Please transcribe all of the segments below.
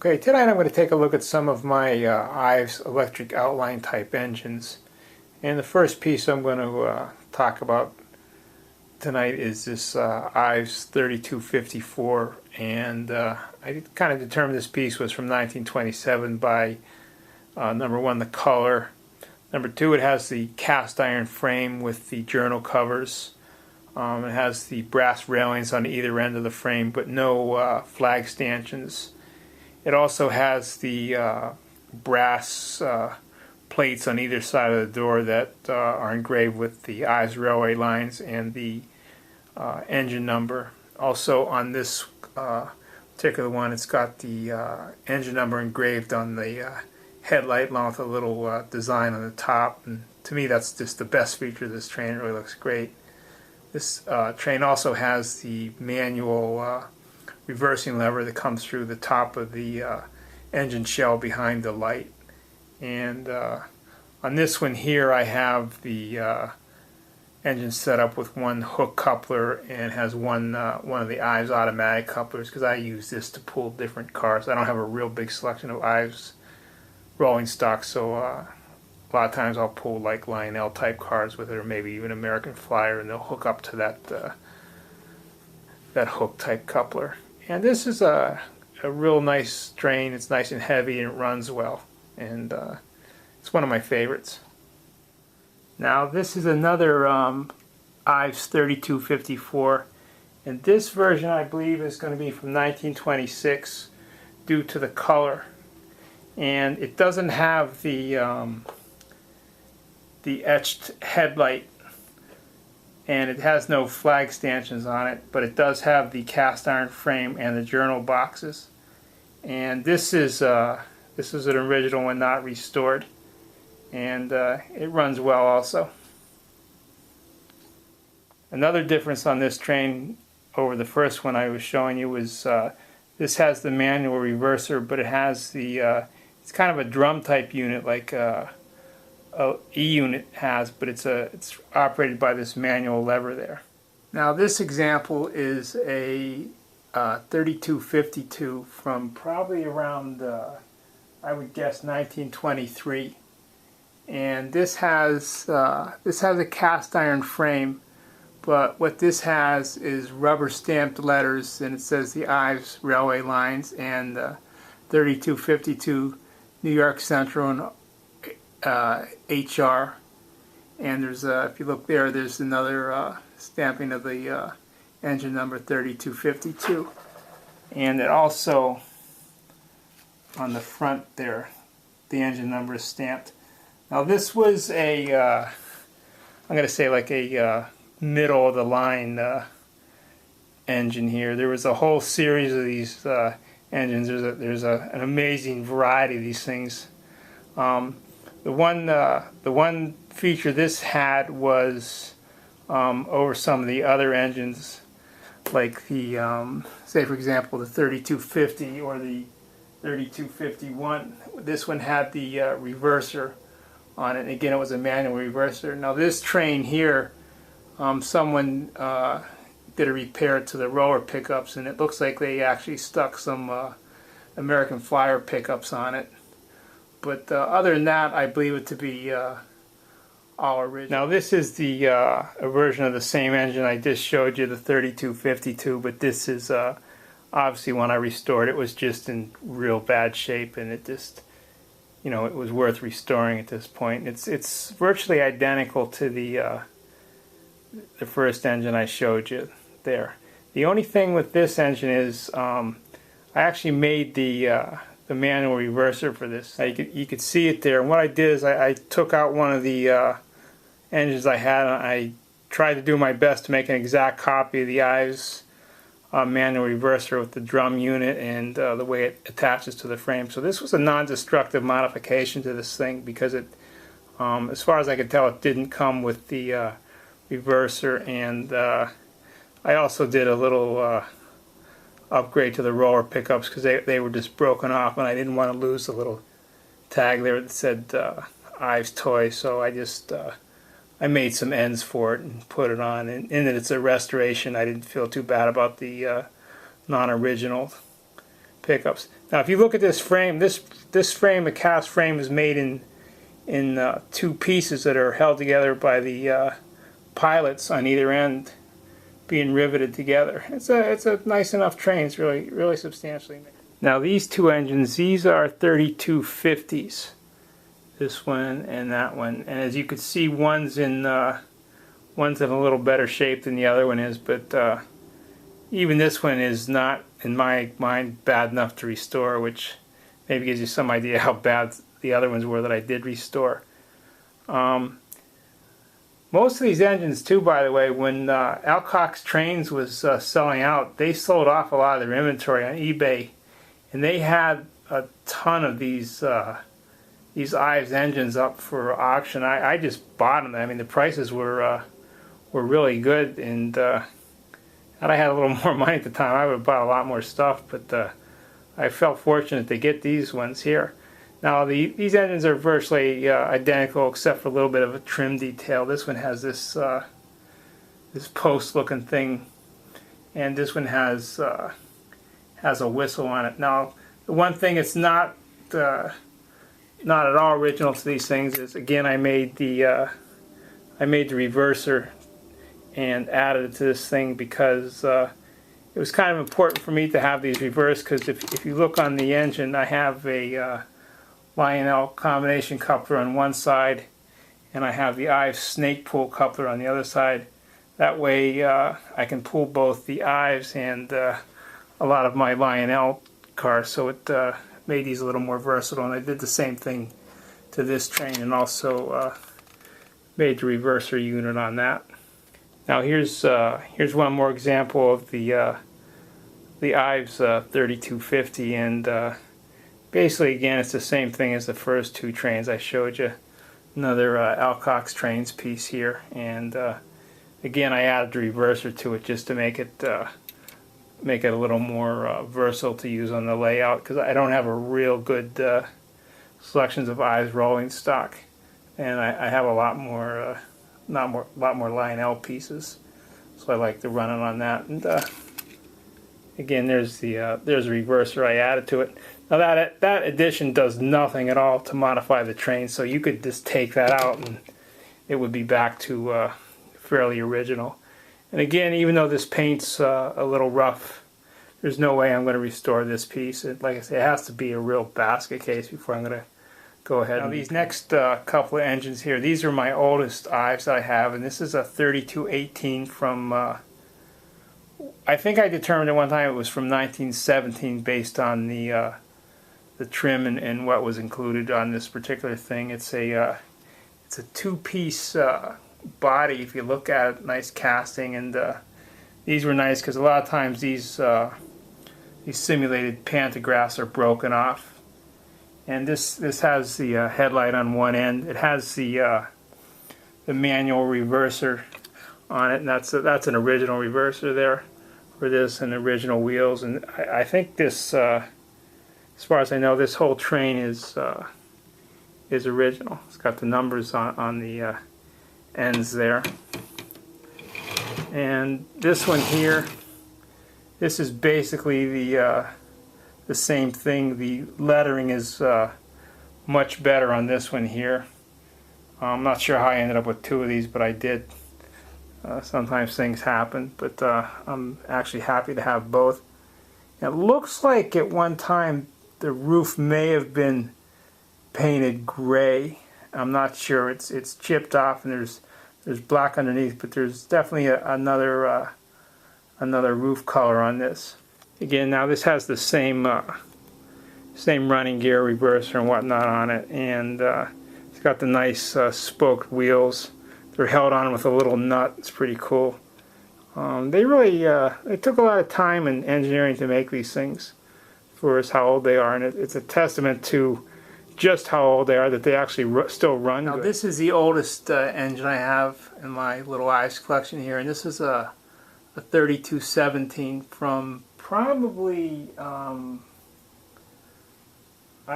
Okay, tonight I'm going to take a look at some of my Ives electric outline type engines. And the first piece I'm going to talk about tonight is this Ives 3254, and I kind of determined this piece was from 1927 by number one, the color. Number two, it has the cast iron frame with the journal covers. It has the brass railings on either end of the frame, but no flag stanchions. It also has the brass plates on either side of the door that are engraved with the Ives railway lines and the engine number. Also on this particular one, it's got the engine number engraved on the headlight along with a little design on the top. And to me, that's just the best feature of this train. It really looks great. This train also has the manual reversing lever that comes through the top of the engine shell behind the light. And on this one here, I have the engine set up with one hook coupler and has one of the Ives automatic couplers, because I use this to pull different cars. I don't have a real big selection of Ives rolling stock, so a lot of times I'll pull like Lionel type cars with it, or maybe even American Flyer, and they'll hook up to that hook type coupler. And this is a real nice train. It's nice and heavy and it runs well, and it's one of my favorites. Now this is another Ives 3254, and this version I believe is going to be from 1926 due to the color, and it doesn't have the etched headlight, and it has no flag stanchions on it, but it does have the cast iron frame and the journal boxes. And this is an original one, not restored, and it runs well also. Another difference on this train over the first one I was showing you was this has the manual reverser, but it has the it's kind of a drum type unit like E-unit has, but it's operated by this manual lever there. Now this example is a 3252 from probably around I would guess 1923, and this has a cast iron frame, but what this has is rubber stamped letters, and it says the Ives railway lines and 3252 New York Central and HR, and there's if you look there, there's another stamping of the engine number 3252, and it also on the front there the engine number is stamped. Now this was a I'm going to say like a middle of the line engine here. There was a whole series of these engines. There's an amazing variety of these things. The one feature this had was over some of the other engines, like the say for example the 3250 or the 3251. This one had the reverser on it, and again it was a manual reverser. Now this train here, someone did a repair to the roller pickups, and it looks like they actually stuck some American Flyer pickups on it. But other than that, I believe it to be all original. Now this is the a version of the same engine I just showed you, the 3252, but this is obviously when I restored. It was just in real bad shape, and it just, you know, it was worth restoring at this point. It's virtually identical to the first engine I showed you there. The only thing with this engine is I actually made the manual reverser for this. You could see it there. And what I did is I took out one of the engines I had, and I tried to do my best to make an exact copy of the Ives manual reverser with the drum unit and the way it attaches to the frame. So this was a non-destructive modification to this thing, because it, as far as I could tell, it didn't come with the reverser, and I also did a little upgrade to the roller pickups, because they were just broken off, and I didn't want to lose the little tag there that said Ives Toy, so I just I made some ends for it and put it on, and in that it's a restoration, I didn't feel too bad about the non-original pickups. Now if you look at this frame, this frame, the cast frame, is made in two pieces that are held together by the pilots on either end being riveted together. It's a nice enough train. It's really substantially made. Now these two engines, these are 3250s. This one and that one, and as you can see, one's in a little better shape than the other one is, but even this one is not, in my mind, bad enough to restore, which maybe gives you some idea how bad the other ones were that I did restore. Most of these engines too, by the way, when Alcock's Trains was selling out, they sold off a lot of their inventory on eBay, and they had a ton of these Ives engines up for auction. I just bought them. I mean, the prices were really good, and had I had a little more money at the time, I would have bought a lot more stuff, but I felt fortunate to get these ones here. Now these engines are virtually identical except for a little bit of a trim detail. This one has this this post looking thing, and this one has a whistle on it. Now the one thing it's not at all original to these things is, again, I made the reverser and added it to this thing because it was kind of important for me to have these reversed, because if you look on the engine, I have a Lionel combination coupler on one side, and I have the Ives snake pull coupler on the other side. That way I can pull both the Ives and a lot of my Lionel cars, so it made these a little more versatile. And I did the same thing to this train, and also made the reverser unit on that. Now here's one more example of the Ives 3250, and basically, again, it's the same thing as the first two trains I showed you. Another Alcock's Trains piece here, and again, I added the reverser to it just to make it a little more versatile to use on the layout, because I don't have a real good selections of Ives rolling stock, and I have a lot more Lionel pieces, so I like to run it on that. And again, there's the reverser I added to it. Now that addition does nothing at all to modify the train, so you could just take that out and it would be back to fairly original. And again, even though this paint's a little rough, there's no way I'm going to restore this piece. Like I say, it has to be a real basket case before I'm going to go ahead. Now these next couple of engines here, these are my oldest Ives I have, and this is a 3218 from, I think I determined at one time it was from 1917 based on the trim and what was included on this particular thing. It's a two-piece body. If you look at it, nice casting, and these were nice because a lot of times these simulated pantographs are broken off. And this has the headlight on one end. It has the manual reverser on it, and that's an original reverser there for this, and original wheels. And I think this, as far as I know, this whole train is original. It's got the numbers on the ends there. And this one here, this is basically the same thing. The lettering is much better on this one here. I'm not sure how I ended up with two of these, but I did. Sometimes things happen, but I'm actually happy to have both. It looks like at one time the roof may have been painted gray. I'm not sure. It's chipped off, and there's black underneath, but there's definitely another roof color on this. Again, now this has the same running gear reverser and whatnot on it, and it's got the nice spoked wheels. They're held on with a little nut. It's pretty cool. They took a lot of time and engineering to make these things for us how old they are, and it's a testament to just how old they are that they actually still run good. Now this is the oldest engine I have in my little Ives collection here, and this is a 3217 from probably I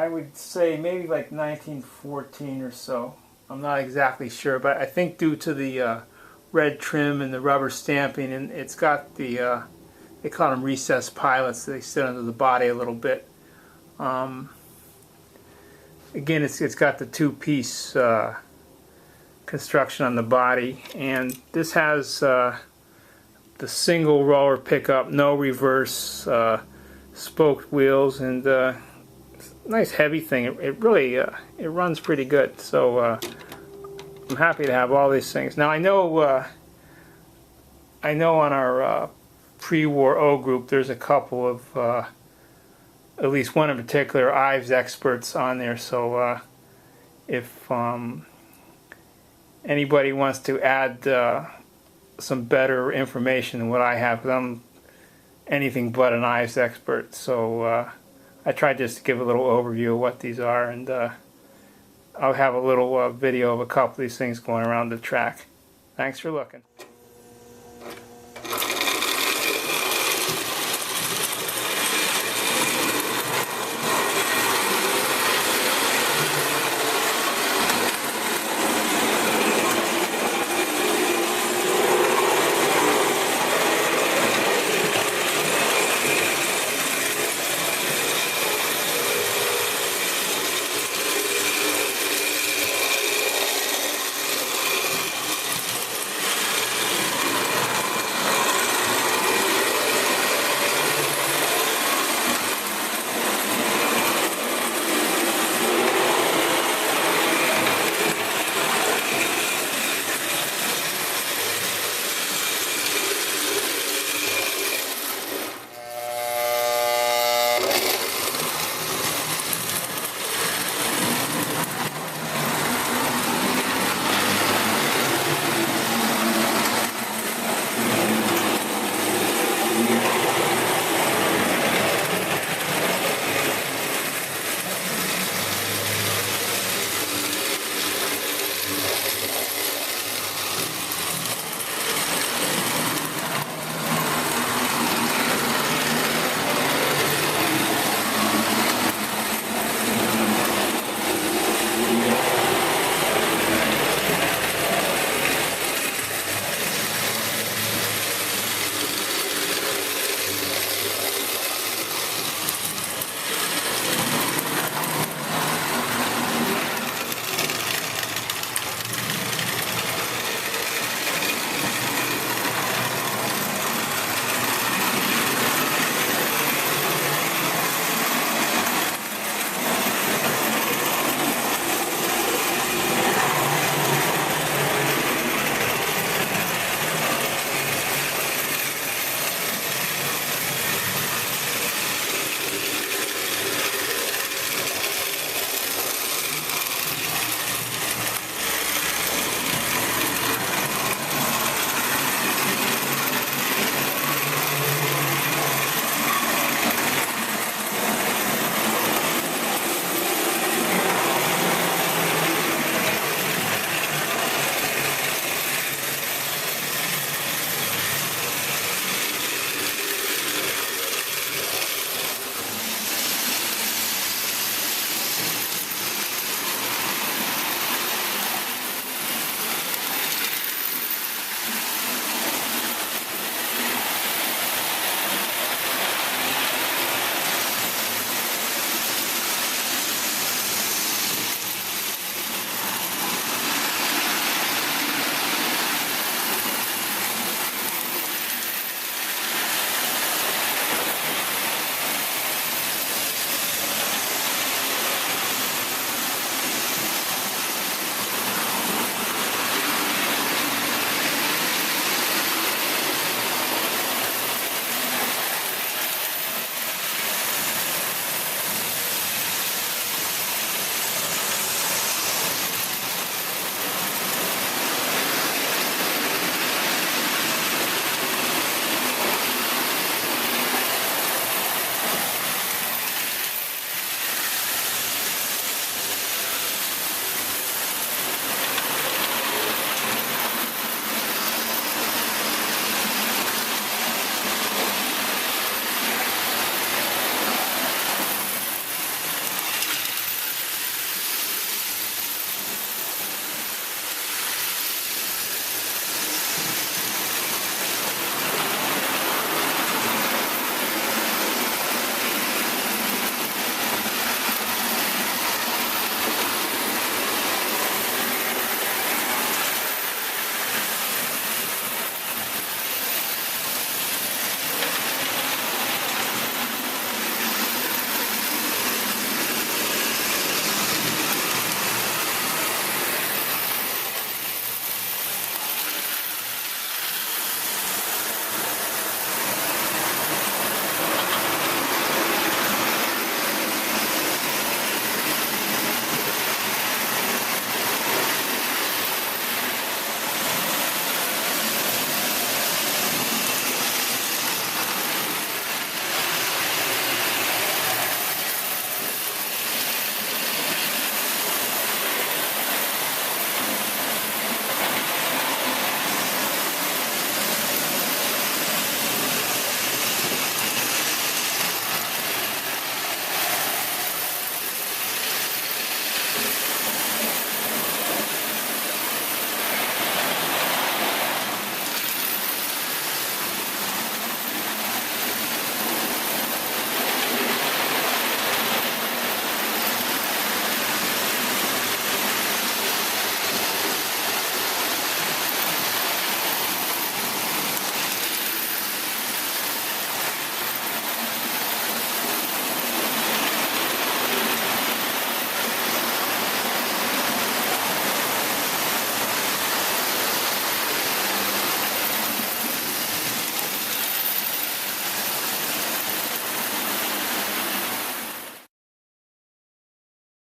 would say maybe like 1914 or so. I'm not exactly sure, but I think due to the red trim and the rubber stamping, and it's got the they call them recessed pilots. They sit under the body a little bit. Again, it's got the two-piece construction on the body, and this has the single roller pickup, no reverse, spoked wheels, and nice heavy thing. It really it runs pretty good. So I'm happy to have all these things. Now I know on our pre-war O group there's a couple of at least one in particular Ives experts on there. So if anybody wants to add some better information than what I have, because I'm anything but an Ives expert, so I tried just to give a little overview of what these are, and I'll have a little video of a couple of these things going around the track. Thanks for looking.